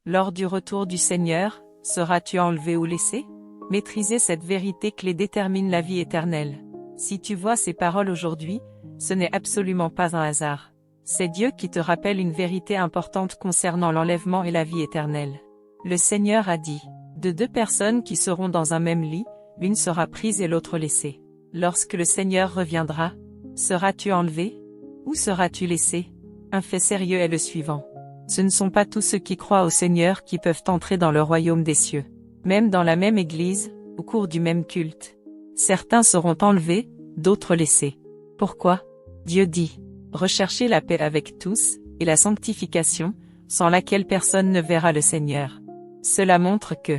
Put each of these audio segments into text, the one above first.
Lors du retour du Seigneur, seras-tu enlevé ou laissé? Maîtriser cette vérité clé détermine la vie éternelle. Si tu vois ces paroles aujourd'hui, ce n'est absolument pas un hasard. C'est Dieu qui te rappelle une vérité importante concernant l'enlèvement et la vie éternelle. Le Seigneur a dit, de deux personnes qui seront dans un même lit, l'une sera prise et l'autre laissée. Lorsque le Seigneur reviendra, seras-tu enlevé? Ou seras-tu laissé? Un fait sérieux est le suivant. Ce ne sont pas tous ceux qui croient au Seigneur qui peuvent entrer dans le royaume des cieux. Même dans la même église, au cours du même culte. Certains seront enlevés, d'autres laissés. Pourquoi? Dieu dit, recherchez la paix avec tous, et la sanctification, sans laquelle personne ne verra le Seigneur. Cela montre que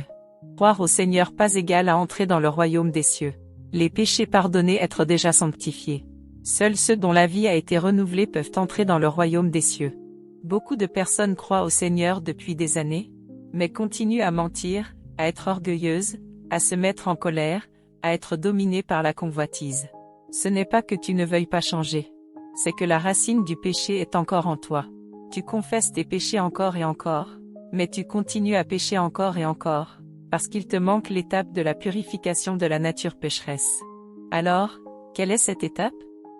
croire au Seigneur pas égal à entrer dans le royaume des cieux. Les péchés pardonnés être déjà sanctifiés. Seuls ceux dont la vie a été renouvelée peuvent entrer dans le royaume des cieux. Beaucoup de personnes croient au Seigneur depuis des années, mais continuent à mentir, à être orgueilleuses, à se mettre en colère, à être dominées par la convoitise. Ce n'est pas que tu ne veuilles pas changer. C'est que la racine du péché est encore en toi. Tu confesses tes péchés encore et encore, mais tu continues à pécher encore et encore, parce qu'il te manque l'étape de la purification de la nature pécheresse. Alors, quelle est cette étape?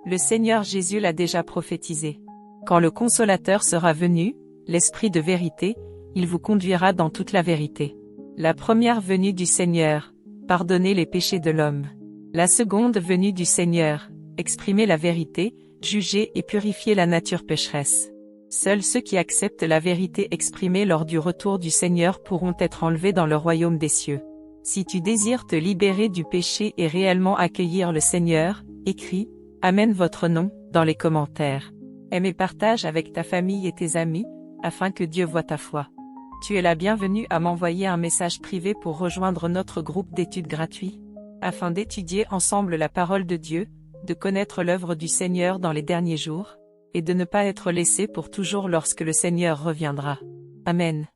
Le Seigneur Jésus l'a déjà prophétisé. Quand le Consolateur sera venu, l'Esprit de vérité, il vous conduira dans toute la vérité. La première venue du Seigneur, pardonner les péchés de l'homme. La seconde venue du Seigneur, exprimer la vérité, juger et purifier la nature pécheresse. Seuls ceux qui acceptent la vérité exprimée lors du retour du Seigneur pourront être enlevés dans le royaume des cieux. Si tu désires te libérer du péché et réellement accueillir le Seigneur, écris « Amen » votre nom dans les commentaires. Aime et partage avec ta famille et tes amis, afin que Dieu voie ta foi. Tu es la bienvenue à m'envoyer un message privé pour rejoindre notre groupe d'études gratuit, afin d'étudier ensemble la parole de Dieu, de connaître l'œuvre du Seigneur dans les derniers jours, et de ne pas être laissé pour toujours lorsque le Seigneur reviendra. Amen.